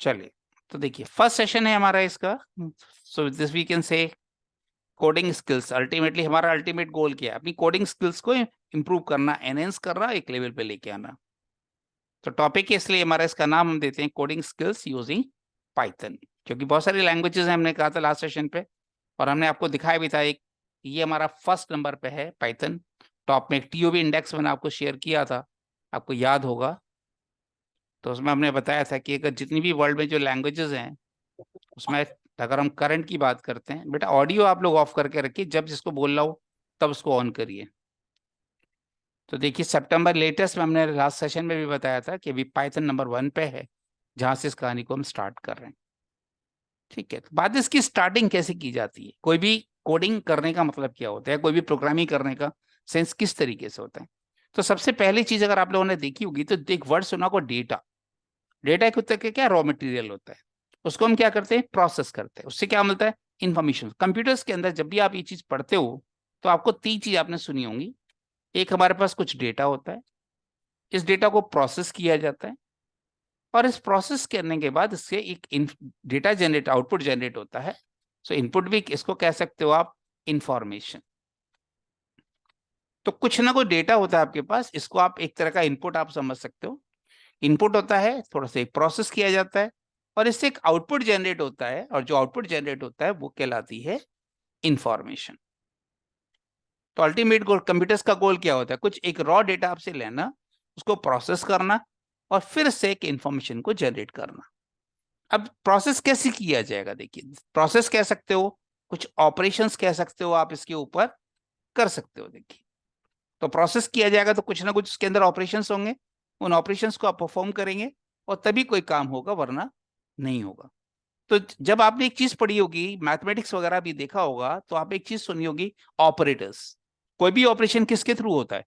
चलिए, तो देखिए फर्स्ट सेशन है हमारा इसका। So this we can say coding skills. Ultimately हमारा अल्टीमेट गोल क्या है? अपनी कोडिंग स्किल्स को इंप्रूव करना, एनहेंस करना, एक लेवल पे लेके आना। तो टॉपिक है, इसलिए हमारा इसका नाम हम देते हैं कोडिंग स्किल्स यूजिंग पाइथन, क्योंकि बहुत सारी लैंग्वेजेस हैं, हमने कहा था लास्ट सेशन पे, और हमने आपको दिखाया भी था। एक ये हमारा फर्स्ट नंबर पे है पाइथन। टॉप में एक टीओबी इंडेक्स मैंने आपको शेयर किया था, आपको याद होगा। तो उसमें हमने बताया था कि अगर जितनी भी वर्ल्ड में जो लैंग्वेजेस हैं उसमें अगर हम करंट की बात करते हैं, बेटा ऑडियो आप लोग ऑफ करके रखिए, जब जिसको बोल रहा हो तब उसको ऑन करिए। तो देखिए सितंबर लेटेस्ट में हमने लास्ट सेशन में भी बताया था कि अभी पाइथन नंबर 1 पे है, जहां से इस कहानी को हम स्टार्ट कर रहे हैं। ठीक है, तो बात इसकी स्टार्टिंग कैसे की जाती है, कोई भी कोडिंग करने का मतलब क्या होता है, कोई भी प्रोग्रामिंग करने का सेंस किस तरीके से होता है। तो सबसे पहली चीज अगर आप लोगों ने देखी होगी तो एक वर्ड सुना को डेटा। डेटा एक होता है क्या, रॉ मटेरियल होता है। उसको हम क्या करते हैं, प्रोसेस करते हैं, उससे क्या मिलता है, इंफॉर्मेशन। कंप्यूटर्स के अंदर जब भी आप ये चीज पढ़ते हो तो आपको 3 चीज आपने सुनी होंगी। एक, हमारे पास कुछ डेटा होता है, इस डेटा को प्रोसेस किया जाता है, और इस प्रोसेस करने के बाद इससे एक डेटा जनरेट, आउटपुट जनरेट होता है। सो इनपुट भी इसको कह सकते हो आप, इंफॉर्मेशन। तो कुछ ना कुछ डेटा होता है आपके पास, इसको आप एक तरह का इनपुट आप समझ सकते हो। इनपुट होता है, थोड़ा सा एक प्रोसेस किया जाता है, और इससे एक आउटपुट जनरेट होता है, और जो आउटपुट जनरेट होता है वो कहलाती है इंफॉर्मेशन। तो अल्टीमेट गोल, कंप्यूटर्स का गोल क्या होता है, कुछ एक रॉ डेटा आपसे लेना, उसको प्रोसेस करना, और फिर से एक इंफॉर्मेशन को जनरेट करना। अब प्रोसेस कैसे किया जाएगा, देखिए प्रोसेस कह सकते हो, कुछ ऑपरेशंस कह सकते हो, आप इसके ऊपर कर सकते हो। देखिए, तो प्रोसेस किया जाएगा तो कुछ ना कुछ उसके अंदर ऑपरेशंस होंगे, उन ऑपरेशंस को आप परफॉर्म करेंगे और तभी कोई काम होगा, वरना नहीं होगा। तो जब आपने एक चीज पढ़ी होगी, मैथमेटिक्स वगैरह भी देखा होगा, तो आप एक चीज सुनी होगी, ऑपरेटर्स। कोई भी ऑपरेशन किसके थ्रू होता है,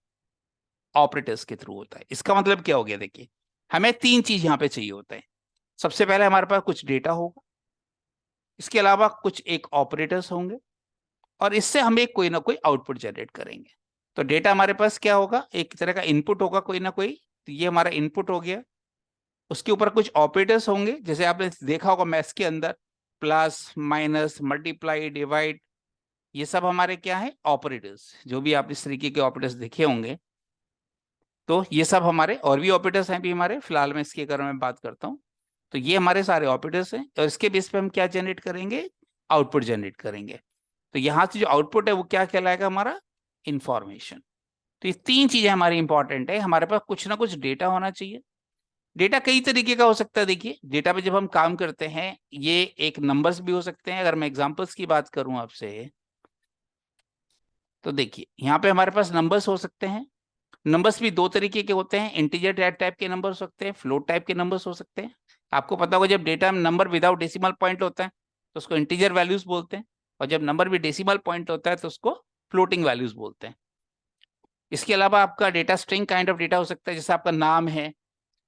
ऑपरेटर्स के थ्रू होता है। इसका मतलब क्या हो गया, देखिए हमें 3 चीज यहाँ पे चाहिए होता है। सबसे पहले हमारे पास कुछ डेटा होगा, इसके अलावा कुछ एक ऑपरेटर्स होंगे, और इससे हम एक कोई ना कोई आउटपुट जनरेट करेंगे। तो डेटा हमारे पास क्या होगा, एक तरह का इनपुट होगा कोई ना कोई, तो ये हमारा इनपुट हो गया। उसके ऊपर कुछ ऑपरेटर्स होंगे, जैसे आपने देखा होगा मैथ्स के अंदर, प्लस माइनस मल्टीप्लाई डिवाइड, ये सब हमारे क्या है, ऑपरेटर्स। जो भी आप इस तरीके के ऑपरेटर्स देखे होंगे, तो ये सब हमारे, और भी ऑपरेटर्स हैं भी हमारे, फिलहाल मैं इसके बारे में बात करता हूँ। तो ये हमारे सारे ऑपरेटर्स हैं, और इसके बेस पे हम क्या जनरेट करेंगे, आउटपुट जनरेट करेंगे। तो यहाँ से जो आउटपुट है वो क्या कहलाएगा, हमारा इंफॉर्मेशन। तो ये 3 चीजें हमारी इंपॉर्टेंट है, हमारे पास कुछ ना कुछ डेटा होना चाहिए। डेटा कई तरीके का हो सकता है। देखिए डेटा पे जब हम काम करते हैं, ये एक नंबर्स भी हो सकते हैं। अगर मैं एग्जांपल्स की बात करूं आपसे, तो देखिए यहाँ पे हमारे पास नंबर्स हो सकते हैं। नंबर्स भी 2 तरीके के होते हैं, इंटीजर टाइप के नंबर्स हो सकते हैं, फ्लोट टाइप के नंबर्स हो सकते हैं। आपको पता होगा, जब डेटा में नंबर विदाउट डेसिमल पॉइंट होता है तो उसको इंटीजर वैल्यूज बोलते हैं, और जब नंबर भी डेसिमल पॉइंट होता है तो उसको फ्लोटिंग वैल्यूज बोलते हैं। इसके अलावा आपका data string kind of data हो सकता है, जैसे आपका नाम है,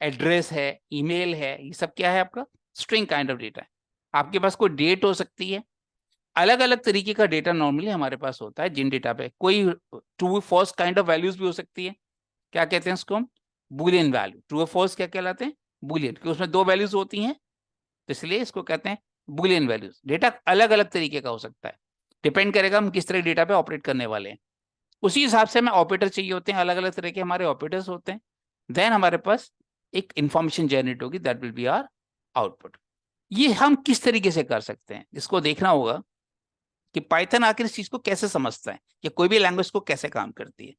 एड्रेस है, ईमेल है, ये सब क्या है, आपका स्ट्रिंग काइंड ऑफ डेटा है। आपके पास कोई डेट हो सकती है। अलग अलग तरीके का डेटा नॉर्मली हमारे पास होता है, जिन डेटा पे कोई true false kind of values भी हो सकती है। क्या कहते हैं इसको हम, बुलियन वैल्यू। ट्रू और फॉल्स क्या कहलाते हैं, बुलियन, क्योंकि उसमें 2 वैल्यूज होती हैं, तो इसलिए इसको कहते हैं बुलियन वैल्यूज। डेटा अलग अलग तरीके का हो सकता है, डिपेंड करेगा हम किस तरह डेटा पे ऑपरेट करने वाले हैं। उसी हिसाब से हमें ऑपरेटर चाहिए होते हैं, अलग अलग तरह के हमारे ऑपरेटर्स होते हैं। देन हमारे पास एक इंफॉर्मेशन जनरेट होगी, that will be our output. ये हम किस तरीके से कर सकते हैं, इसको देखना होगा कि पाइथन आखिर इस चीज को कैसे समझता है, या कोई भी लैंग्वेज को कैसे काम करती है।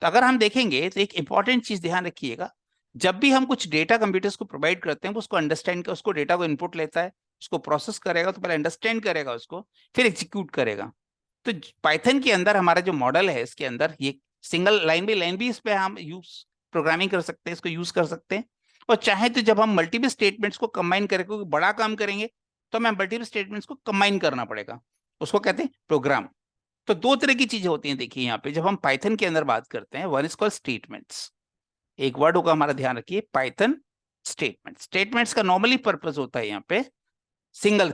तो अगर हम देखेंगे तो एक इंपॉर्टेंट चीज ध्यान रखिएगा, जब भी हम कुछ डेटा कंप्यूटर्स को प्रोवाइड करते हैं, वो उसको अंडरस्टैंड कर, उसको डेटा को इनपुट लेता है, उसको प्रोसेस करेगा, तो पहले अंडरस्टैंड करेगा उसको, फिर एग्जीक्यूट करेगा। तो पाइथन के अंदर हमारा जो मॉडल है, इसके अंदर ये सिंगल लाइन बाई लाइन भी इस पे हम यूज प्रोग्रामिंग कर सकते हैं, इसको यूज कर सकते हैं। और चाहे तो जब हम मल्टीपल स्टेटमेंट्स को कंबाइन करें, क्योंकि बड़ा काम करेंगे तो हमें मल्टीपल स्टेटमेंट्स को कंबाइन करना पड़ेगा, उसको कहते हैं प्रोग्राम। तो 2 तरह की चीजें होती हैं। देखिए यहाँ पे जब हम पाइथन के अंदर बात करते हैं, वन इज कॉल्ड स्टेटमेंट्स। एक वर्ड होगा, हमारा ध्यान रखिए, पाइथन स्टेटमेंट। स्टेटमेंट्स का नॉर्मली पर्पस होता है यहाँ पे single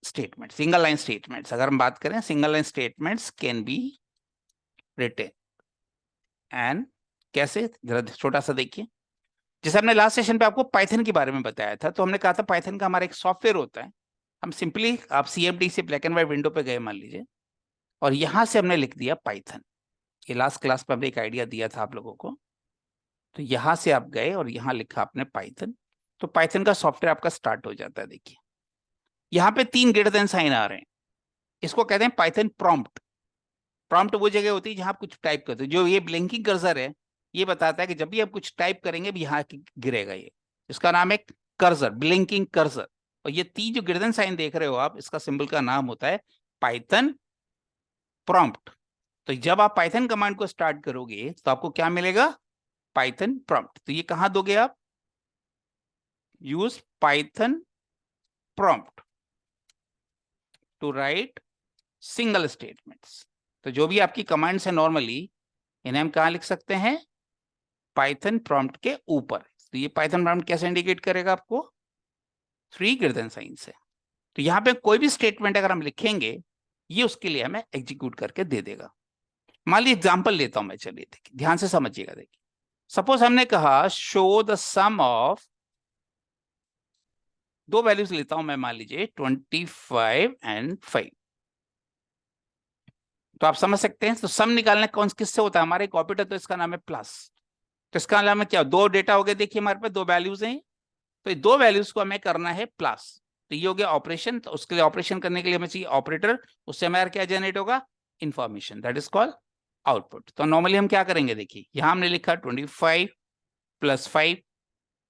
statement, single line statements. अगर हम बात करें, single line statements can be written and, कैसे, जरा छोटा सा देखिए। जैसे हमने लास्ट सेशन पे आपको पाइथन के बारे में बताया था, तो हमने कहा था पाइथन का हमारा एक सॉफ्टवेयर होता है। हम सिंपली, आप CMD से ब्लैक एंड व्हाइट विंडो पे गए मान लीजिए, और यहां से हमने लिख दिया पाइथन। ये लास्ट क्लास पे हमने एक आइडिया दिया था आप लोगों को। तो यहां से आप गए और यहां लिखा आपने पाइथन, तो पाइथन का सॉफ्टवेयर आपका स्टार्ट हो जाता है। देखिए यहाँ पे 3 ग्रेटर देन साइन आ रहे हैं, इसको कहते हैं पाइथन प्रॉम्प्ट। प्रॉम्प्ट वो जगह होती है जहां आप कुछ टाइप करते हो। जो ये ब्लिंकिंग कर्सर है, ये बताता है कि जब भी आप कुछ टाइप करेंगे भी यहाँ गिरेगा ये। इसका नाम है कर्सर, ब्लिंकिंग कर्सर। और ये 3 जो ग्रेटर देन साइन देख रहे हो आप, इसका सिंबल का नाम होता है पाइथन प्रॉम्प्ट। तो जब आप पाइथन कमांड को स्टार्ट करोगे तो आपको क्या मिलेगा? Python prompt. तो ये कहां दोगे आप? Use Python prompt to write single statements. तो जो भी आपकी कमांड्स है नॉर्मली, इन्हें हम कहां लिख सकते हैं? पाइथन प्रॉम्प्ट के ऊपर। तो ये पाइथन प्रॉम्प्ट कैसे इंडिकेट करेगा आपको? 3 ग्रेटर देन साइन से। तो यहाँ पे कोई भी स्टेटमेंट अगर हम लिखेंगे, ये उसके लिए हमें एग्जीक्यूट करके दे देगा। मान लीजिए एग्जांपल लेता हूं मैं, चलिए देखिए ध्यान से समझिएगा। देखिए सपोज हमने कहा show the sum of, 2 values लेता हूं मैं, मान लीजिए 25 एंड 5। तो आप समझ सकते हैं, तो सम निकालना कौन किससे होता है? हमारे एक ऑपरेटर, तो इसका नाम है प्लस। तो इसका नाम है क्या? 2 डेटा हो गए, देखिए हमारे पास 2 वैल्यूज हैं, तो ये 2 वैल्यूज को हमें करना है प्लस। तो ये हो गया ऑपरेशन। तो उसके लिए ऑपरेशन करने के लिए हमें चाहिए ऑपरेटर, उससे हमारा क्या जनरेट होगा? Information, that is called output. तो नॉर्मली हम क्या करेंगे? देखिए यहां हमने लिखा 25 + 5,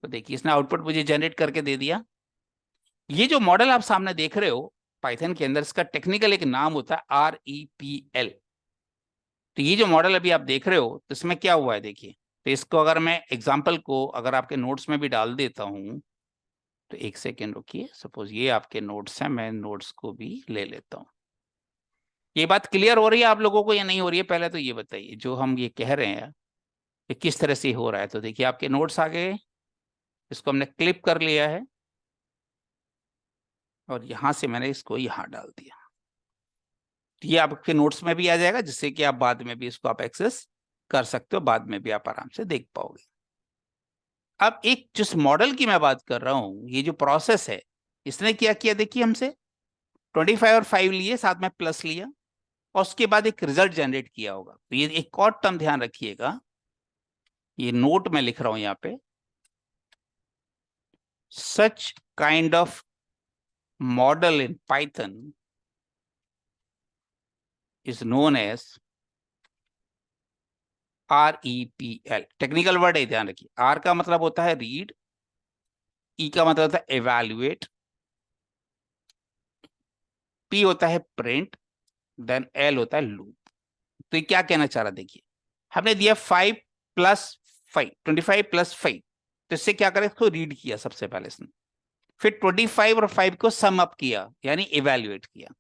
तो देखिए इसने आउटपुट मुझे जनरेट करके दे दिया। ये जो मॉडल आप सामने देख रहे हो पाइथन के अंदर, इसका टेक्निकल एक नाम होता है REPL। तो ये जो मॉडल अभी आप देख रहे हो, तो इसमें क्या हुआ है देखिए। तो इसको अगर मैं एग्जाम्पल को अगर आपके नोट्स में भी डाल देता हूं, तो एक सेकेंड रुकिए। सपोज ये आपके नोट्स हैं, मैं नोट्स को भी ले लेता हूं। ये बात क्लियर हो रही है आप लोगों को या नहीं हो रही है? पहले तो ये बताइए, जो हम ये कह रहे हैं ये किस तरह से हो रहा है। तो देखिए आपके नोट्स आ गए, इसको हमने क्लिप कर लिया है, और यहां से मैंने इसको यहां डाल दिया। तो ये आपके नोट्स में भी आ जाएगा, जिससे कि आप बाद में भी इसको आप एक्सेस कर सकते हो, बाद में भी आप आराम से देख पाओगे। अब एक जिस मॉडल की मैं बात कर रहा हूं, ये जो प्रोसेस है, इसने क्या किया देखिए, हमसे 25 और 5 लिए, साथ में प्लस लिया, और उसके बाद एक रिजल्ट जनरेट किया होगा। तो ये एक और टर्म ध्यान रखिएगा, ये नोट में लिख रहा हूं यहाँ पे, such kind of model in Python is known as REPL। Technical word है, ध्यान रखिए। R का मतलब होता है रीड, E का मतलब होता है एवेल्युएट, P होता है प्रिंट, देन L होता है लूप। तो ये क्या कहना चाह रहा देखिए, हमने दिया 5 + 5, 25 + 5। तो इससे क्या करें? इसको रीड किया सबसे पहले इसने, फिर 25 और 5 को सम अप किया, यानी इवेल्युएट किया,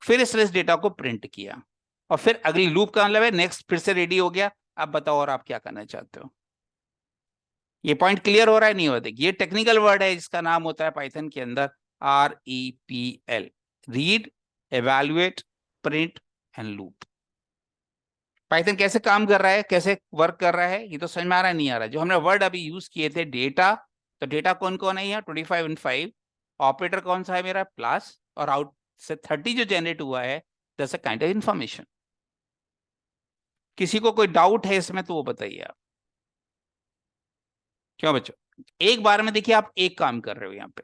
फिर इस डेटा को प्रिंट किया, और फिर अगली लूप का मतलब है नेक्स्ट, फिर से रेडी हो गया। अब बताओ और आप क्या करना चाहते हो? ये पॉइंट क्लियर हो रहा है नहीं हो रहा? देखिए ये टेक्निकल वर्ड है, जिसका नाम होता है पाइथन के अंदर REPL, read, evaluate, print and loop. Python कैसे काम कर रहा है, कैसे वर्क कर रहा है, ये तो समझ में आ रहा है नहीं आ रहा है? जो हमने वर्ड अभी यूज किए थे डेटा, तो डेटा कौन कौन है यहाँ? 25 और 5। ऑपरेटर कौन सा है मेरा? प्लस, और आउट से 30 जो जनरेट हुआ है, that's a kind of information. किसी को कोई डाउट है इसमें तो वो बताइए आप। क्यों बच्चों? एक बार में देखिए आप एक काम कर रहे हो यहाँ पे।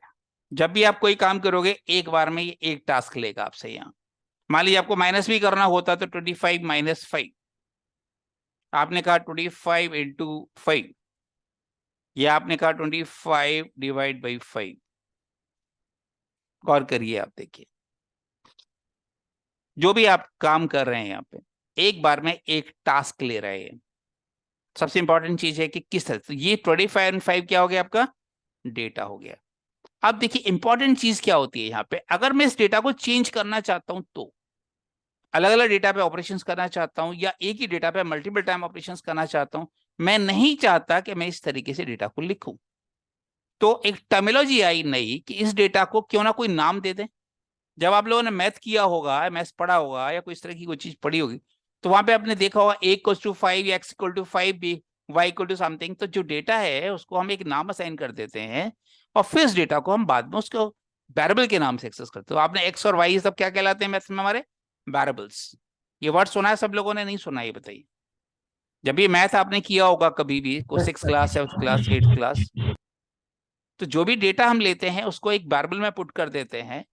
जब भी आप कोई काम करोगे, एक बार में ये एक टास्क लेगा आपसे। यहाँ मान लीजिए आपको माइनस भी करना होता, तो 25 - 5, आपने कहा 25 × 5, या आपने कहा 25 / 5। गौर करिए आप, देखिए जो भी आप काम कर रहे हैं यहाँ पे, एक बार में एक टास्क ले रहे हैं। सबसे इंपॉर्टेंट चीज है कि किस तरह। तो ये 25 और 5 क्या हो गया? आपका डेटा हो गया। अब देखिए इंपॉर्टेंट चीज क्या होती है यहाँ पे, अगर मैं इस डेटा को चेंज करना चाहता हूं, तो अलग अलग डेटा पे ऑपरेशंस करना चाहता हूं, या एक ही डेटा पे मल्टीपल टाइम ऑपरेशंस करना चाहता हूं, मैं नहीं चाहता कि मैं इस तरीके से डेटा को लिखूं। तो एक टर्मिनोलॉजी आई नई कि इस डेटा को क्यों ना कोई नाम दे दें। जब आप लोगों ने मैथ किया होगा, मैथ पढ़ा होगा, या कोई इस तरह की कोई चीज पढ़ी होगी, तो वहां पे आपने देखा होगा A = 5 या X = 5 भी y इक्वल टू समथिंग, तो जो डेटा है उसको हम एक नाम असाइन कर देते हैं और फिर इस डेटा को हम बाद में उसको वेरिएबल के नाम से एक्सेस करते हो। आपने x और y सब क्या कहलाते हैं मैथ्स में हमारे? वेरिएबल्स। ये वर्ड सुना है सब लोगों ने? नहीं सुना? ये बताइए। जब ये मैथ आपने किया होगा कभी भी, को 6th class, 7th class, 8th class, तो जो भी डेटा हम लेते हैं उसको एक वेरिएबल में पुट कर देते हैं।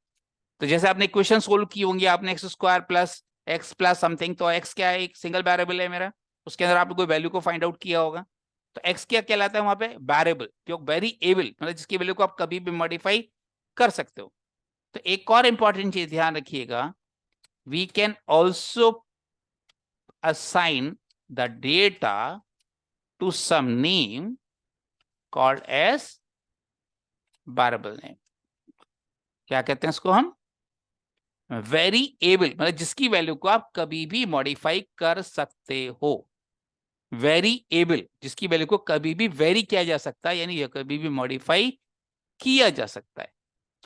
तो जैसे आपने इक्वेशन सोल्व की होंगी, आपने x square plus x plus something, तो एक्स क्या है? एक सिंगल वेरिएबल है मेरा, उसके अंदर आपने कोई वैल्यू को फाइंड आउट किया होगा। तो एक्स क्या कहलाता है वहां पे? वेरिएबल, जो वेरिएबल मतलब जिसकी वैल्यू को आप कभी भी मॉडिफाई कर सकते हो। तो एक और इंपॉर्टेंट चीज ध्यान रखिएगा, we can also assign the data to some name called as variable name। क्या कहते हैं इसको हम? वेरिएबल, मतलब जिसकी वैल्यू को आप कभी भी मॉडिफाई कर सकते हो। वेरिएबल जिसकी वैल्यू को कभी भी वेरी किया जा सकता है, यानी कभी भी मॉडिफाई किया जा सकता है।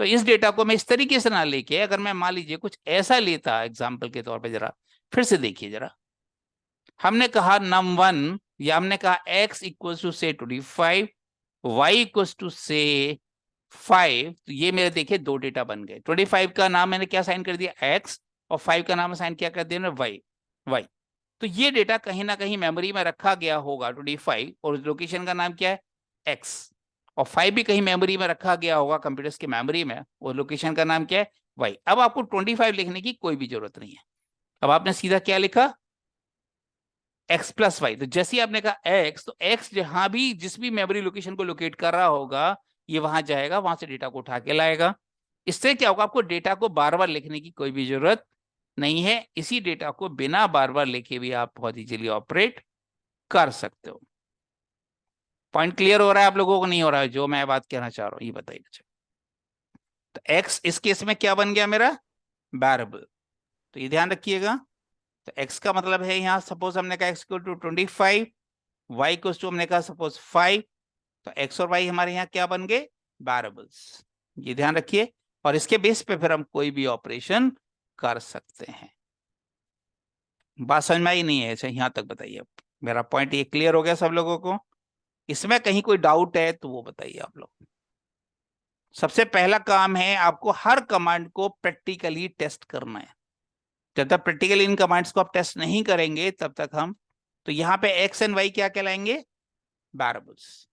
तो इस डेटा को मैं इस तरीके से ना लेके, अगर मैं मान लीजिए कुछ ऐसा लेता एग्जाम्पल के तौर पे, जरा फिर से देखिए जरा, हमने कहा num1 या हमने कहा x इक्वल्स टू से 25, y इक्वल्स टू से 5, तो ये मेरे देखिए दो डेटा बन गए। 25 का नाम मैंने क्या साइन कर दिया? x, और 5 का नाम साइन क्या कर दिया? y। तो ये डेटा कहीं ना कहीं मेमोरी में रखा गया होगा 25, और लोकेशन का नाम क्या है? x, और 5 भी कहीं मेमोरी में रखा गया होगा कंप्यूटर्स की मेमोरी में, और लोकेशन का नाम क्या है? y। अब आपको 25 लिखने की कोई भी जरूरत नहीं है। अब आपने सीधा क्या लिखा? x plus Y. तो जैसे ही आपने कहा x, तो x जहां भी जिस भी मेमोरी लोकेशन को लोकेट कर रहा होगा, ये वहां जाएगा, वहां से डेटा को उठा के लाएगा। इससे क्या होगा? आपको डेटा को बार बार लिखने की कोई भी जरूरत नहीं है। इसी डेटा को बिना बार बार लिखे भी आप बहुत इजीली ऑपरेट कर सकते हो। पॉइंट क्लियर हो रहा है आप लोगों को? नहीं हो रहा है जो मैं बात कहना चाह रहा हूं? ये बताइए। तो x इस केस में क्या बन गया मेरा? वेरिएबल। तो ये ध्यान रखिएगा। तो x का मतलब है यहाँ सपोज हमने कहा x equal to 25, y equal to हमने कहा सपोज 5, तो x और y हमारे यहाँ क्या बन गए? वेरिएबल्स। ये ध्यान रखिए, और इसके बेस पे फिर हम कोई भी ऑपरेशन कर सकते हैं। बात समझ में आई नहीं है? अच्छा यहाँ तक बताइए। अब मेरा पॉइंट ये क्लियर हो गया सब लोगों को? इसमें कहीं कोई डाउट है तो वो बताइए आप लोग। सबसे पहला काम है आपको हर कमांड को प्रैक्टिकली टेस्ट करना है। जब तक प्रैक्टिकली इन कमांड्स को आप टेस्ट नहीं करेंगे तब तक हम, तो यहाँ पे एक्स एंड वाई क्या कहलाएंगे? वेरिएबल्स।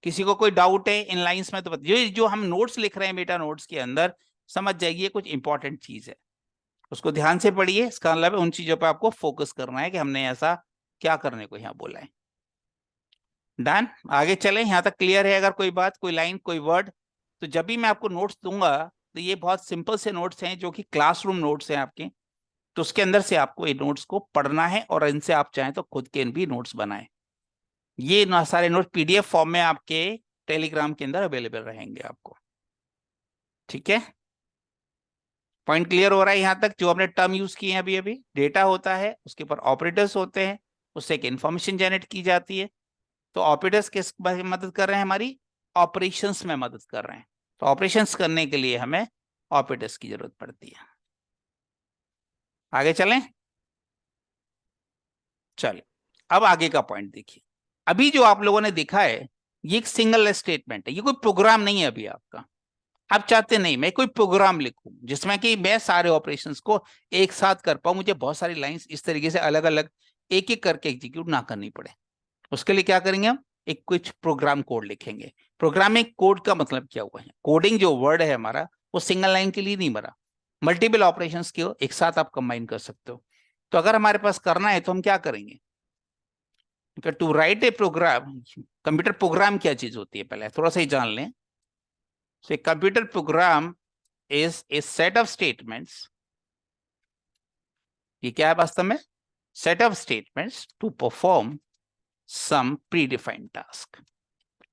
किसी को कोई डाउट है इन लाइंस में तो बताइए। जो हम नोट्स लिख रहे हैं बेटा, नोट्स के अंदर समझ जाइए कुछ इंपॉर्टेंट चीज है, उसको ध्यान से पढ़िए। इसका मतलब उन चीजों पे आपको फोकस करना है कि हमने ऐसा क्या करने को यहाँ बोला है। डन? आगे चलें? यहाँ तक क्लियर है? अगर कोई बात, कोई लाइन, कोई वर्ड, तो जब भी मैं आपको नोट्स दूंगा तो ये बहुत सिंपल से नोट्स हैं जो कि क्लासरूम नोट्स हैं आपके, तो उसके अंदर से आपको ये नोट्स को पढ़ना है और इनसे आप चाहें तो खुद के भी नोट्स बनाएं। ये सारे नोट्स पीडीएफ फॉर्म में आपके टेलीग्राम के अंदर अवेलेबल रहेंगे आपको। ठीक है? पॉइंट क्लियर हो रहा है यहाँ तक? जो हमने टर्म यूज किए हैं अभी अभी, डेटा होता है, उसके ऊपर ऑपरेटर्स होते हैं, उससे एक इंफॉर्मेशन जनरेट की जाती है। तो ऑपरेटर्स किस में मदद कर रहे हैं? हमारी ऑपरेशंस में मदद कर रहे हैं। तो ऑपरेशंस करने के लिए हमें ऑपरेटर्स की जरूरत पड़ती है। आगे चलें? चलिए अब आगे का पॉइंट देखिए। अभी जो आप लोगों ने देखा है ये एक सिंगल स्टेटमेंट है, ये कोई प्रोग्राम नहीं है अभी आपका। आप चाहते नहीं मैं कोई प्रोग्राम लिखूं जिसमें कि मैं सारे ऑपरेशंस को एक साथ कर पाऊं, मुझे बहुत सारी लाइंस इस तरीके से अलग अलग एक एक करके एग्जीक्यूट ना करनी पड़े। उसके लिए क्या करेंगे हम? एक कुछ प्रोग्राम कोड लिखेंगे। प्रोग्रामिंग कोड का मतलब क्या हुआ है? कोडिंग जो वर्ड है हमारा वो सिंगल लाइन के लिए नहीं बना, मल्टीपल ऑपरेशंस के एक साथ आप कंबाइन कर सकते हो। तो अगर हमारे पास करना है तो हम क्या करेंगे? To write a program, computer program क्या चीज होती है पहले थोड़ा सा ही जान लें। So a computer program is a set of statements. ये क्या है वास्तव में? Set of statements to perform some predefined task.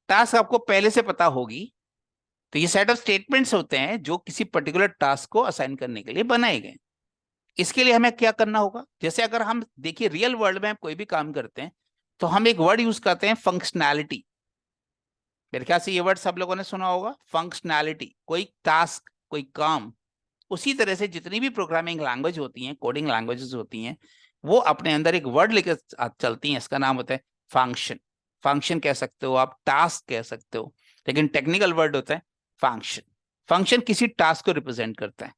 Task आपको पहले से पता होगी, तो ये सेट ऑफ स्टेटमेंट्स होते हैं जो किसी पर्टिकुलर टास्क को असाइन करने के लिए बनाए गए। इसके लिए हमें क्या करना होगा? जैसे अगर हम देखिए रियल वर्ल्ड में हम कोई भी काम करते हैं तो हम एक वर्ड यूज करते हैं फंक्शनैलिटी। मेरे ख्याल से ये वर्ड सब लोगों ने सुना होगा, फंक्शनैलिटी। कोई टास्क, कोई काम। उसी तरह से जितनी भी प्रोग्रामिंग लैंग्वेज होती हैं, कोडिंग लैंग्वेजेस होती हैं, वो अपने अंदर एक वर्ड लेकर चलती हैं, इसका नाम होता है फंक्शन, फंक्शन कह सकते हो आप, टास्क कह सकते हो, लेकिन टेक्निकल वर्ड होता है फंक्शन। फंक्शन किसी टास्क को रिप्रेजेंट करता है।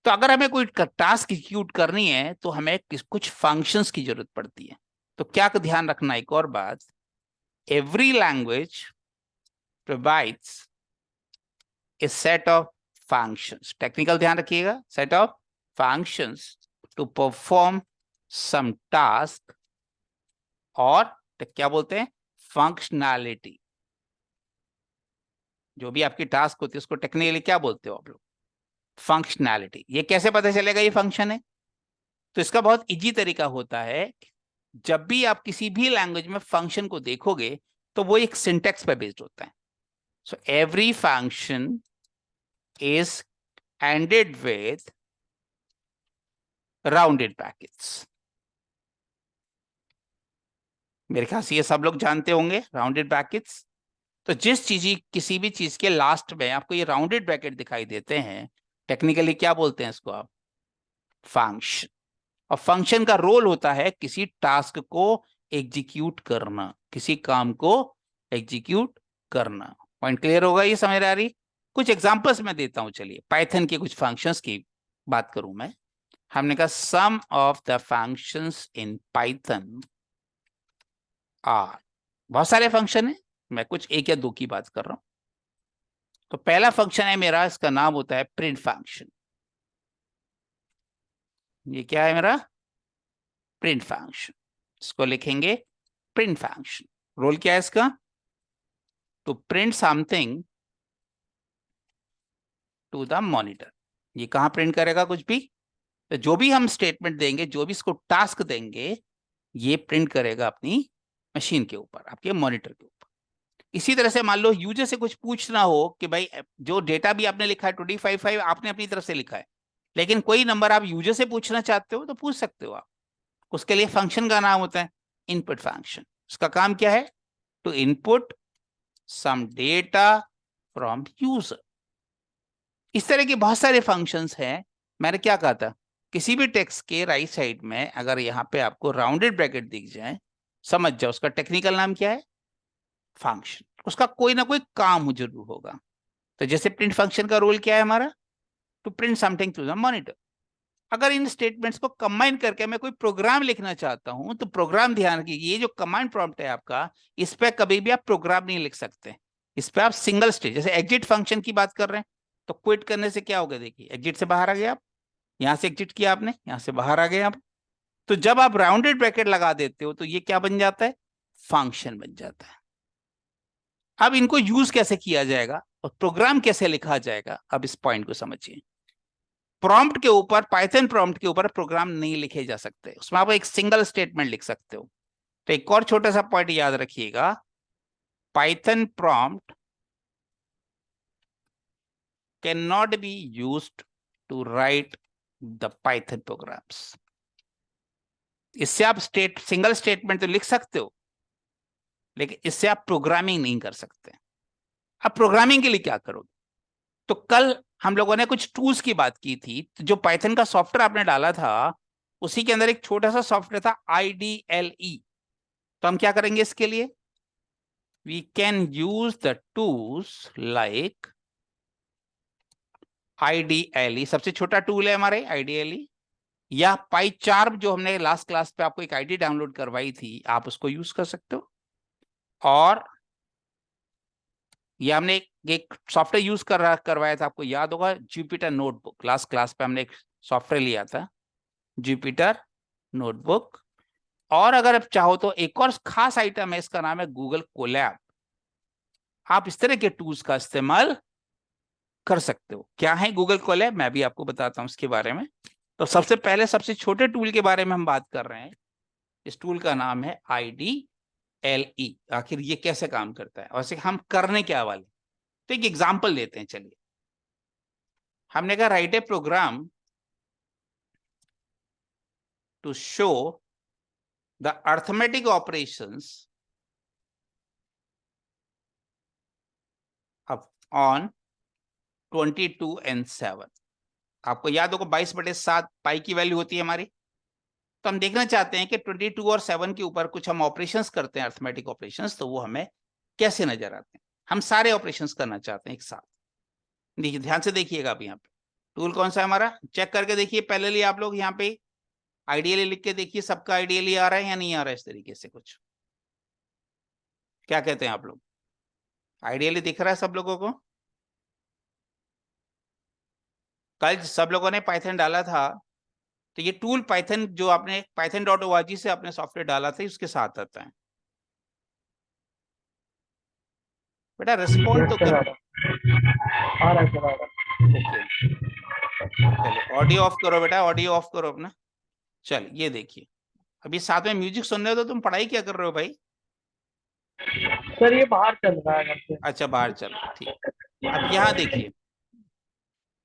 तो अगर हमें कोई टास्क एग्जीक्यूट करनी है तो हमें कुछ फंक्शंस की जरूरत पड़ती है। तो क्या ध्यान रखना, एक और बात, every language provides a set of functions, technical ध्यान रखिएगा, set of functions to perform some task, और क्या बोलते हैं, फंक्शनैलिटी। जो भी आपकी टास्क होती है उसको टेक्निकली क्या बोलते हो आप लोग, फंक्शनैलिटी। ये कैसे पता चलेगा ये फंक्शन है? तो इसका बहुत इजी तरीका होता है, जब भी आप किसी भी लैंग्वेज में फंक्शन को देखोगे तो वो एक सिंटेक्स पे बेस्ड होता है। So every function is ended with rounded brackets. मेरे ख्याल से ये सब लोग जानते होंगे राउंडेड ब्रैकेट्स। तो जिस चीज, किसी भी चीज के लास्ट में आपको ये राउंडेड ब्रैकेट दिखाई देते हैं, टेक्निकली क्या बोलते हैं इसको आप, फंक्शन। और फंक्शन का रोल होता है किसी टास्क को एग्जीक्यूट करना, किसी काम को एग्जीक्यूट करना। पॉइंट क्लियर होगा, ये समझ आ रही? कुछ एग्जांपल्स मैं देता हूं, चलिए पाइथन के कुछ फंक्शंस की बात करूं मैं। हमने कहा some of the functions in Python are, बहुत सारे फंक्शन है, मैं कुछ एक या दो की बात कर रहा हूं। तो पहला फंक्शन है मेरा, इसका नाम होता है प्रिंट फंक्शन। ये क्या है मेरा, प्रिंट फंक्शन। इसको लिखेंगे प्रिंट फंक्शन। रोल क्या है इसका, to print something to the monitor. ये कहां प्रिंट करेगा कुछ भी, तो जो भी हम स्टेटमेंट देंगे, जो भी इसको टास्क देंगे, ये प्रिंट करेगा अपनी मशीन के ऊपर, आपके मॉनिटर के ऊपर। इसी तरह से मान लो यूजर से कुछ पूछना हो कि भाई जो डेटा भी आपने लिखा है 255 आपने अपनी तरफ से लिखा है, लेकिन कोई नंबर आप यूजर से पूछना चाहते हो तो पूछ सकते हो आप। उसके लिए फंक्शन का नाम होता है इनपुट फंक्शन। उसका काम क्या है, to input some data from user. इस तरह के बहुत सारे फंक्शंस हैं। मैंने क्या कहा था, किसी भी टेक्स्ट के राइट साइड में अगर यहाँ पे आपको राउंडेड ब्रैकेट दिख जाए, समझ जाओ उसका टेक्निकल नाम क्या है, फंक्शन। उसका कोई ना कोई काम जरूर होगा। तो जैसे प्रिंट फंक्शन का रोल क्या है हमारा, to print something to the monitor. अगर इन स्टेटमेंट्स को कंबाइन करके मैं कोई प्रोग्राम लिखना चाहता हूं तो प्रोग्राम, ध्यान रखिए ये जो कमांड प्रॉम्प्ट है आपका, इस पे कभी भी आप प्रोग्राम नहीं लिख सकते। इस पे आप सिंगल स्टेज, जैसे एग्जिट फंक्शन की बात कर रहे हैं, तो क्विट करने से क्या होगा, देखिए एग्जिट से बाहर आ गए आप, यहां से एग्जिट किया आपने, यहां से बाहर आ गए आप। तो जब आप राउंडेड ब्रैकेट लगा देते हो तो ये क्या बन जाता है, फंक्शन बन जाता है। अब इनको यूज कैसे किया जाएगा और प्रोग्राम कैसे लिखा जाएगा, अब इस पॉइंट को समझिए। प्रॉम्प्ट के ऊपर, पाइथन प्रॉम्प्ट के ऊपर प्रोग्राम नहीं लिखे जा सकते, उसमें आप एक सिंगल स्टेटमेंट लिख सकते हो। तो एक और छोटा सा पॉइंट याद रखिएगा, Python prompt can not be used to write the Python programs. इससे आप सिंगल स्टेटमेंट तो लिख सकते हो, लेकिन इससे आप प्रोग्रामिंग नहीं कर सकते। अब प्रोग्रामिंग के लिए क्या करोगे, तो कल हम लोगों ने कुछ टूल्स की बात की थी, तो जो पाइथन का सॉफ्टवेयर आपने डाला था उसी के अंदर एक छोटा सा सॉफ्टवेयर था IDLE। तो हम क्या करेंगे इसके लिए, we can use the tools like IDLE, सबसे छोटा टूल है हमारे IDLE, या पाईचार्म जो हमने लास्ट क्लास पे आपको एक आईडी डाउनलोड करवाई थी, आप उसको यूज कर सकते हो। और ये हमने एक सॉफ्टवेयर यूज करवाया था, आपको याद होगा, जुपिटर नोटबुक। लास्ट क्लास पे हमने एक सॉफ्टवेयर लिया था, जुपिटर नोटबुक। और अगर आप चाहो तो एक और खास आइटम है, इसका नाम है गूगल कोलैब। आप इस तरह के टूल्स का इस्तेमाल कर सकते हो। क्या है गूगल कोलैब, मैं भी आपको बताता हूं इसके बारे में। तो सबसे पहले सबसे छोटे टूल के बारे में हम बात कर रहे हैं। इस टूल का नाम है IDLE। आखिर ये कैसे काम करता है, वैसे हम करने क्या वाले, तो एक एग्जांपल लेते हैं। चलिए, हमने कहा write a program to show the arithmetic operations on 22 and 7। आपको याद होगा 22/7 पाई की वैल्यू होती है हमारी। तो हम देखना चाहते हैं कि 22 और 7 के ऊपर कुछ हम ऑपरेशंस करते हैं, अर्थमेटिक ऑपरेशंस, तो वो हमें कैसे नजर आते हैं। हम सारे ऑपरेशंस करना चाहते हैं एक साथ। देखिए ध्यान से देखिएगा। अब यहाँ पे टूल कौन सा है हमारा, चेक करके देखिए। पहले आप लोग यहाँ पे आइडियली लिख के देखिए, सबका आइडियली आ रहा है या नहीं आ रहा है इस तरीके से कुछ। क्या कहते हैं आप लोग, आइडियली दिख रहा है सब लोगों को? कल सब लोगों ने पाइथन डाला था, तो ये टूल पाइथन जो आपने python.org से आपने सॉफ्टवेयर डाला था उसके साथ आता है। बेटा रिस्पॉन्ड तो करो। आ रहा है। ओके चलिए, ऑडियो ऑफ करो बेटा, ऑडियो ऑफ करो अपना। चल ये देखिए, अभी साथ में म्यूजिक सुन रहे हो तो तुम पढ़ाई क्या कर रहे हो भाई? सर ये बाहर चल रहा है घर से। अच्छा बाहर चल रहा है, ठीक। अब यहाँ देखिए,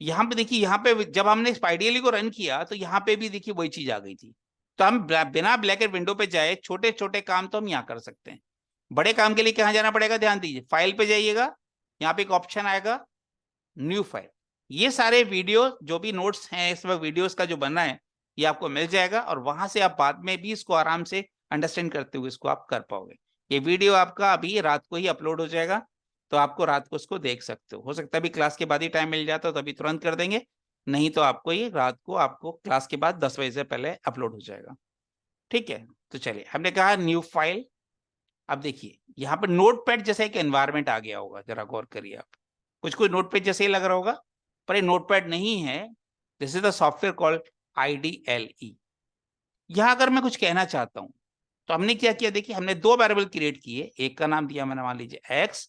यहाँ पे देखिए, यहाँ पे जब हमने आइडियली को रन किया तो यहाँ पे भी देखिए वही चीज आ गई थी। तो हम बिना ब्लैकेट विंडो पे जाए छोटे छोटे काम तो हम यहाँ कर सकते हैं। बड़े काम के लिए कहाँ जाना पड़ेगा, ध्यान दीजिए, फाइल पे जाइएगा, यहाँ पे एक ऑप्शन आएगा न्यू फाइल। ये सारे वीडियो जो भी नोट्स हैं इस वक्त वीडियोस का जो बना है ये आपको मिल जाएगा, और वहां से आप बाद में भी इसको आराम से अंडरस्टैंड करते हुए इसको आप कर पाओगे। ये वीडियो आपका अभी रात को ही अपलोड हो जाएगा, तो आपको रात को इसको देख सकते हो सकता है अभी क्लास के बाद ही टाइम मिल जाता तो अभी तुरंत कर देंगे, नहीं तो आपको ये रात को आपको क्लास के बाद 10 बजे से पहले अपलोड हो जाएगा। ठीक है, तो चलिए हमने कहा न्यू फाइल। अब देखिए यहाँ पर नोटपैड जैसा एक एनवायरमेंट आ गया होगा, जरा गौर करिए आप। कुछ कुछ नोटपैड जैसे ही लग रहा होगा, पर ये नोटपैड नहीं है। This is the software called IDLE। यहाँ अगर मैं कुछ कहना चाहता हूँ तो हमने क्या किया, देखिए हमने दो वेरिएबल क्रिएट किए, एक का नाम दिया मैंने मान लीजिए x,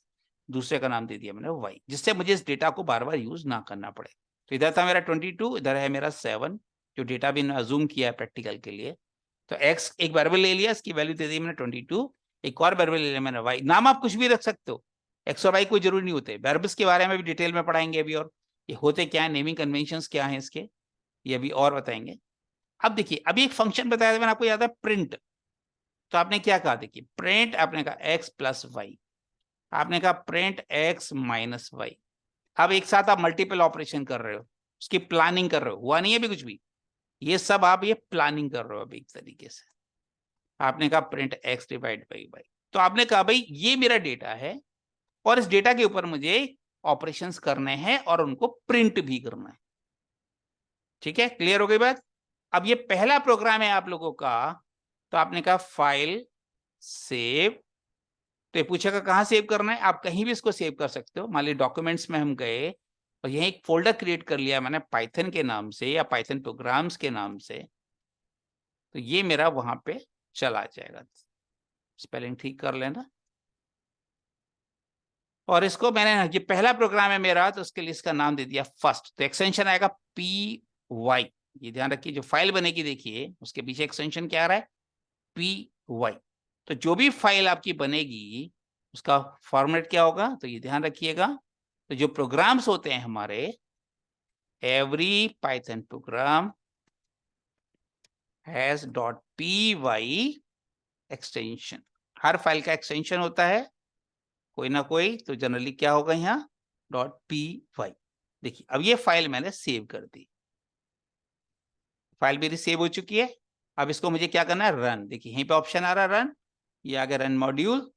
दूसरे का नाम दे दिया मैंने y, जिससे मुझे इस डेटा को बार बार यूज ना करना पड़े। तो इधर था मेरा 22, इधर है मेरा 7, जो डेटा भी अजूम किया है प्रैक्टिकल के लिए। तो x एक वेरिएबल ले लिया, इसकी वैल्यू दे दी मैंने 22, एक और वेरिएबल ले लिया मैंने y। नाम आप कुछ भी रख सकते हो, x और y कोई जरूरी नहीं होते। वेरिएबल्स के बारे में भी डिटेल में पढ़ाएंगे अभी, और ये होते क्या है, नेमिंग कन्वेंशंस क्या है इसके, ये अभी और बताएंगे। अब देखिए अभी एक फंक्शन बताया था मैंने आपको, याद है, प्रिंट। तो आपने क्या कहा, देखिए प्रिंट, आपने कहा x प्लस वाई, आपने कहा प्रिंट x माइनस वाई। अब एक साथ आप मल्टीपल ऑपरेशन कर रहे हो, उसकी प्लानिंग कर रहे हो, हुआ नहीं है अभी कुछ भी, ये सब आप ये प्लानिंग कर रहे हो अभी एक तरीके से। आपने कहा print x divide by y, तो आपने कहा भाई ये मेरा डेटा है और इस डेटा के ऊपर मुझे ऑपरेशंस करने हैं और उनको प्रिंट भी करना है। ठीक है, क्लियर हो गई बात? अब ये पहला प्रोग्राम है आप लोगों का, तो आपने कहा फाइल सेव, तो ये पूछेगा कहाँ सेव करना है, आप कहीं भी इसको सेव कर सकते हो। मान लीजिए डॉक्यूमेंट्स में हम गए और यही एक फोल्डर क्रिएट कर लिया मैंने पाइथन के नाम से या पाइथन प्रोग्राम्स के नाम से, तो ये मेरा वहां पे चला जाएगा। स्पेलिंग ठीक कर लेना। और इसको मैंने, ये पहला प्रोग्राम है मेरा तो उसके लिए इसका नाम दे दिया फर्स्ट, तो एक्सटेंशन आएगा PY। ये ध्यान रखिए, जो फाइल बनेगी देखिए उसके पीछे एक्सटेंशन क्या आ रहा है, PY। तो जो भी फाइल आपकी बनेगी उसका फॉर्मेट क्या होगा, तो ये ध्यान रखिएगा। तो जो प्रोग्राम्स होते हैं हमारे, every Python programme has .py extension. Her file का एक्सटेंशन होता है कोई ना कोई, तो जनरली क्या होगा यहाँ .py। देखिए अब ये फाइल मैंने सेव कर दी, फाइल मेरी सेव हो चुकी है। अब इसको मुझे क्या करना है, रन। देखिए यहीं पे ऑप्शन आ रहा है रन, ये आ गया रन मॉड्यूल,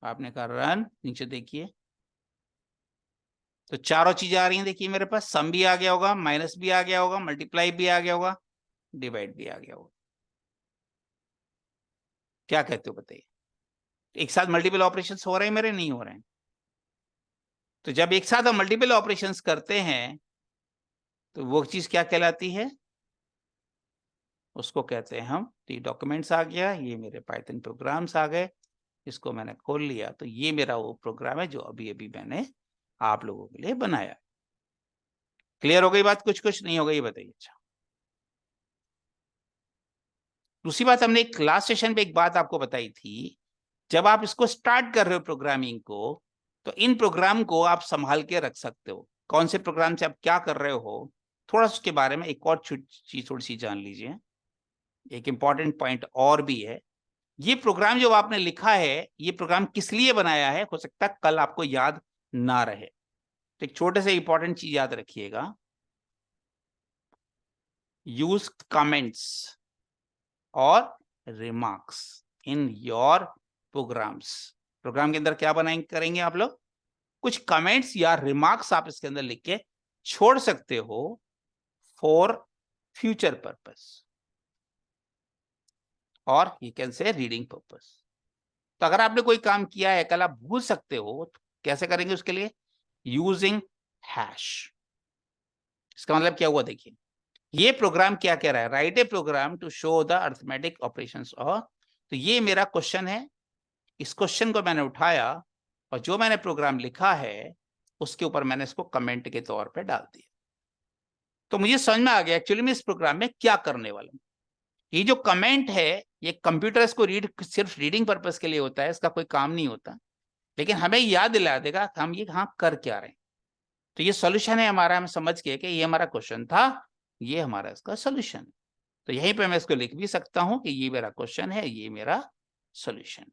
आपने कहा रन, नीचे देखिए तो चारों चीजें आ रही हैं। देखिए मेरे पास सम भी आ गया होगा, माइनस भी आ गया होगा, मल्टीप्लाई भी आ गया होगा, डिवाइड भी आ गया होगा। क्या कहते हो बताइए, एक साथ मल्टीपल ऑपरेशंस हो रहे हैं मेरे, नहीं हो रहे हैं? तो जब एक साथ हम मल्टीपल ऑपरेशंस करते हैं तो वो चीज क्या कहलाती है, उसको कहते हैं हम, तो ये डॉक्यूमेंट्स आ गया, ये मेरे पाइथन प्रोग्राम्स आ गए, इसको मैंने खोल लिया, तो ये मेरा वो प्रोग्राम है जो अभी अभी मैंने आप लोगों के लिए बनाया। क्लियर हो गई बात, कुछ कुछ नहीं हो गई बताइए। अच्छा दूसरी बात, हमने एक क्लास सेशन पे एक बात आपको बताई थी, जब आप इसको स्टार्ट कर रहे हो प्रोग्रामिंग को, तो इन प्रोग्राम को आप संभाल के रख सकते हो, कौन से प्रोग्राम से आप क्या कर रहे हो, थोड़ा सा उसके बारे में एक और चीज थोड़ी सी जान लीजिए। एक इंपॉर्टेंट पॉइंट और भी है, ये प्रोग्राम जो आपने लिखा है, ये प्रोग्राम किस लिए बनाया है, हो सकता है कल आपको याद ना रहे, तो एक छोटे से इंपॉर्टेंट चीज याद रखिएगा, यूज कमेंट्स। और remarks in your programs. Program के अंदर क्या बनाएंगे करेंगे आप लोग, कुछ कमेंट्स या रिमार्क्स आप इसके अंदर लिख के छोड़ सकते हो फॉर फ्यूचर पर्पस, और you can say reading purpose. तो अगर आपने कोई काम किया है कल आप भूल सकते हो, तो कैसे करेंगे उसके लिए, यूजिंग हैश। इसका मतलब क्या हुआ, देखिए ये प्रोग्राम क्या कह रहा है, write a program to show the arithmetic operations और, तो ये मेरा क्वेश्चन है, इस क्वेश्चन को मैंने उठाया और जो मैंने प्रोग्राम लिखा है उसके ऊपर मैंने इसको कमेंट के तौर पे डाल दिया। तो मुझे समझ में आ गया एक्चुअली मैं इस प्रोग्राम में क्या करने वाला हूं। ये जो कमेंट है ये कंप्यूटर इसको सिर्फ रीडिंग पर्पस के लिए होता है, इसका कोई काम नहीं होता, लेकिन हमें याद दिला देगा कि हम ये हाँ कर क्या रहे हैं। तो ये सॉल्यूशन है हमारा, हम समझ के कि ये हमारा क्वेश्चन था, ये हमारा इसका सॉल्यूशन। तो यहीं पे मैं इसको लिख भी सकता हूं कि ये मेरा क्वेश्चन है, ये मेरा सॉल्यूशन।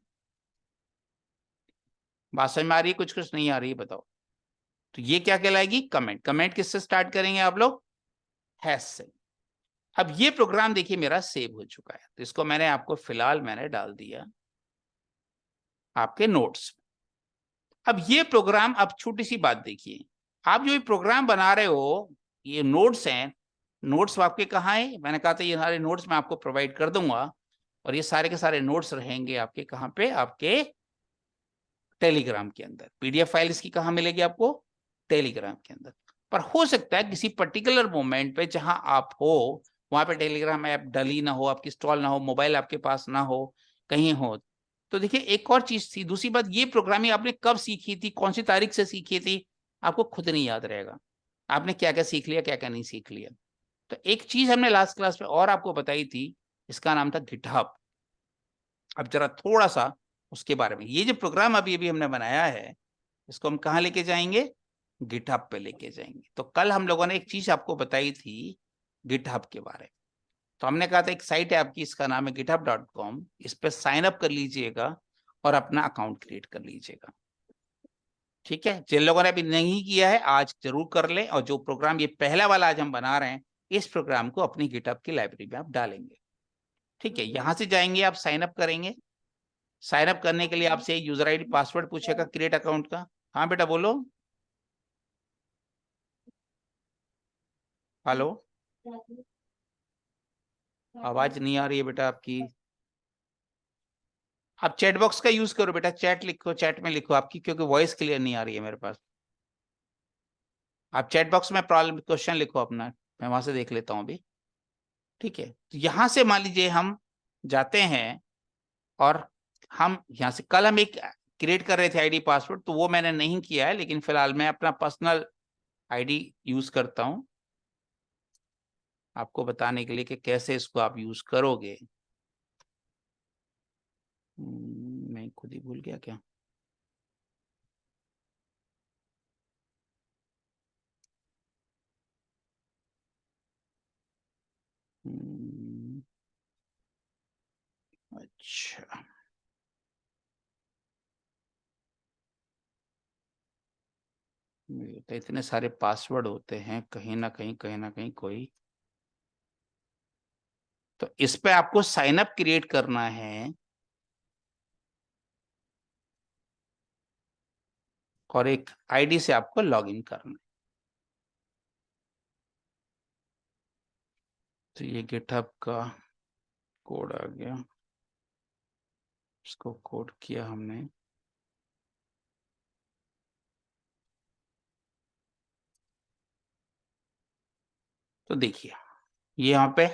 बात समझ में आ रही है, कुछ कुछ नहीं आ रही है बताओ। तो ये क्या कहलाएगी, कमेंट। कमेंट किससे स्टार्ट करेंगे आप लोग, हैश से। अब ये प्रोग्राम देखिए मेरा सेव हो चुका है, तो इसको मैंने आपको फिलहाल मैंने डाल दिया आपके नोट्स। अब ये प्रोग्राम, अब छोटी सी बात देखिए, आप जो ये प्रोग्राम बना रहे हो, ये नोट्स हैं, नोट्स आपके कहाँ है, मैंने कहा था ये सारे नोट्स मैं आपको प्रोवाइड कर दूंगा, और ये सारे के सारे नोट्स रहेंगे आपके कहाँ पे, आपके टेलीग्राम के अंदर। पीडीएफ फाइल इसकी कहाँ मिलेगी आपको, टेलीग्राम के अंदर। पर हो सकता है किसी पर्टिकुलर मोमेंट पे जहां आप हो वहां पे टेलीग्राम ऐप डली ना हो, आपकी इंस्टॉल ना हो, मोबाइल आपके पास ना हो, कहीं हो। तो देखिए एक और चीज थी, दूसरी बात, ये प्रोग्रामिंग आपने कब सीखी थी, कौन सी तारीख से सीखी थी, आपको खुद नहीं याद रहेगा आपने क्या क्या सीख लिया क्या क्या नहीं सीख लिया। तो एक चीज हमने लास्ट क्लास में और आपको बताई थी, इसका नाम था गिटहब। अब जरा थोड़ा सा उसके बारे में, ये जो प्रोग्राम अभी अभी हमने बनाया है इसको हम कहाँ लेके जाएंगे, गिटहब पे लेके जाएंगे। तो कल हम लोगों ने एक चीज आपको बताई थी गिटहब के बारे में। तो हमने कहा था एक साइट है आपकी, इसका नाम है github.com, इस पे साइन अप कर लीजिएगा और अपना अकाउंट क्रिएट कर लीजिएगा। ठीक है, जिन लोगों ने अभी नहीं किया है आज जरूर कर लें, और जो प्रोग्राम ये पहला वाला आज हम बना रहे हैं इस प्रोग्राम को अपनी गिटहब की लाइब्रेरी में आप डालेंगे। ठीक है, यहां से जाएंगे आप साइन अप करेंगे। साइन अप करने के लिए आपसे यूजर आईडी पासवर्ड पूछेगा क्रिएट अकाउंट का। हाँ बेटा बोलो, हेलो, आवाज नहीं आ रही है बेटा आपकी। आप चैट बॉक्स का यूज करो बेटा, चैट लिखो, चैट में लिखो आपकी, क्योंकि वॉइस क्लियर नहीं आ रही है मेरे पास। आप चैट बॉक्स में प्रॉब्लम क्वेश्चन लिखो अपना, मैं वहां से देख लेता हूँ अभी। ठीक है, तो यहां से मान लीजिए हम जाते हैं, और हम यहाँ से कल हम एक क्रिएट कर रहे थे आईडी पासवर्ड, तो वो मैंने नहीं किया है, लेकिन फिलहाल मैं अपना पर्सनल आईडी यूज करता हूँ आपको बताने के लिए कि कैसे इसको आप यूज करोगे। मैं खुद ही भूल गया क्या। अच्छा, तो इतने सारे पासवर्ड होते हैं, कहीं ना कहीं कोई, तो इस पे आपको साइन अप क्रिएट करना है और एक आईडी से आपको लॉगिन करना है। तो ये गिटहब का कोड आ गया, इसको कोड किया हमने। तो देखिए ये यहाँ पे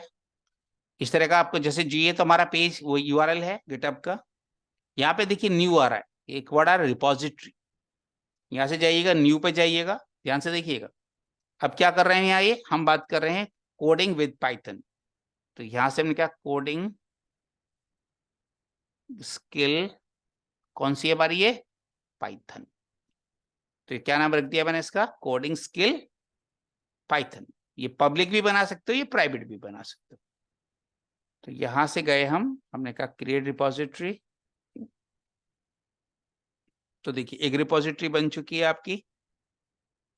इस तरह का आपको, जैसे जी तो हमारा पेज वो यूआरएल है गिटहब का। यहाँ पे देखिए न्यू आ रहा है, एक वर्ड आ रहा है रिपोजिटरी, यहाँ से जाइएगा न्यू पे जाइएगा, ध्यान से देखिएगा। अब क्या कर रहे हैं यहाँ, ये हम बात कर रहे हैं कोडिंग विद पाइथन। तो यहाँ से हमने क्या, कोडिंग स्किल, कौन सी है हमारी ये, पाइथन। तो क्या नाम रख दिया मैंने इसका, कोडिंग स्किल पाइथन। ये पब्लिक भी बना सकते हो, ये प्राइवेट भी बना सकते हो। तो यहां से गए हमने कहा क्रिएट रिपोजिटरी। तो देखिए एक रिपोजिटरी बन चुकी है आपकी,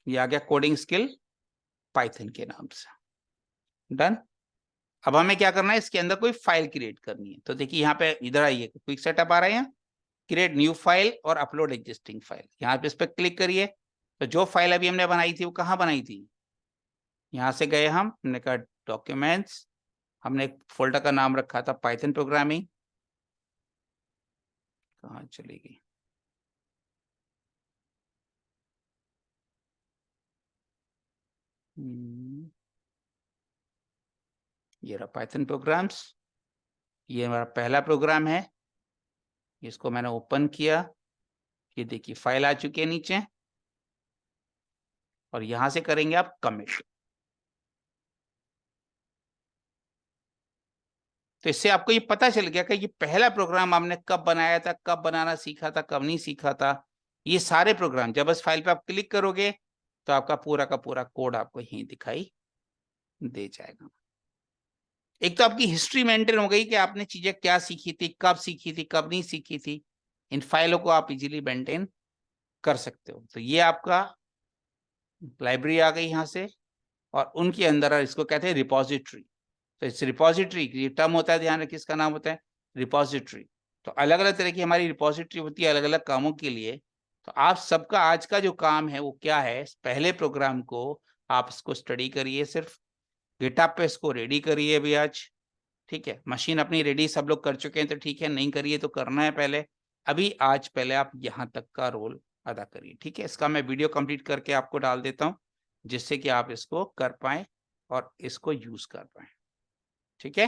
ये आ गया कोडिंग स्किल पाइथन के नाम से, डन। अब हमें क्या करना है, इसके अंदर कोई फाइल क्रिएट करनी है। तो देखिए यहाँ पे इधर आइए, क्विक सेटअप आ रहा है यहाँ, क्रिएट न्यू फाइल और अपलोड एग्जिस्टिंग फाइल, यहाँ पे इस पर क्लिक करिए। तो जो फाइल अभी हमने बनाई थी वो कहाँ बनाई थी, यहाँ से गए हमने कहा डॉक्यूमेंट्स, हमने एक फोल्डर का नाम रखा था पाइथन प्रोग्रामिंग, कहाँ चली गई, ये रहा पाइथन प्रोग्राम्स, ये हमारा पहला प्रोग्राम है, इसको मैंने ओपन किया, ये देखिए फाइल आ चुकी है नीचे, और यहां से करेंगे आप कमिट। तो इससे आपको ये पता चल गया कि ये पहला प्रोग्राम हमने कब बनाया था, कब बनाना सीखा था, कब नहीं सीखा था। ये सारे प्रोग्राम जब इस फाइल पे आप क्लिक करोगे तो आपका पूरा का पूरा कोड आपको यहीं दिखाई दे जाएगा। एक तो आपकी हिस्ट्री मेंटेन हो गई कि आपने चीजें क्या सीखी थी, कब सीखी थी, कब नहीं सीखी थी, इन फाइलों को आप इजीली मेंटेन कर सकते हो। तो ये आपका लाइब्रेरी आ गई यहाँ से, और उनके अंदर इसको कहते हैं रिपोजिटरी। तो इस रिपोजिटरी ये टर्म होता है, ध्यान रखिए इसका नाम होता है रिपोजिटरी। तो अलग अलग तरह की हमारी रिपोजिटरी होती है अलग अलग कामों के लिए। तो आप सबका आज का जो काम है वो क्या है, पहले प्रोग्राम को आप इसको स्टडी करिए, सिर्फ गिटहब पे इसको रेडी करिए भी आज, ठीक है। मशीन अपनी रेडी सब लोग कर चुके हैं तो ठीक है, नहीं करिए तो करना है पहले, अभी आज पहले आप यहाँ तक का रोल अदा करिए, ठीक है। इसका मैं वीडियो कंप्लीट करके आपको डाल देता हूँ, जिससे कि आप इसको कर पाए और इसको यूज कर पाए, ठीक है।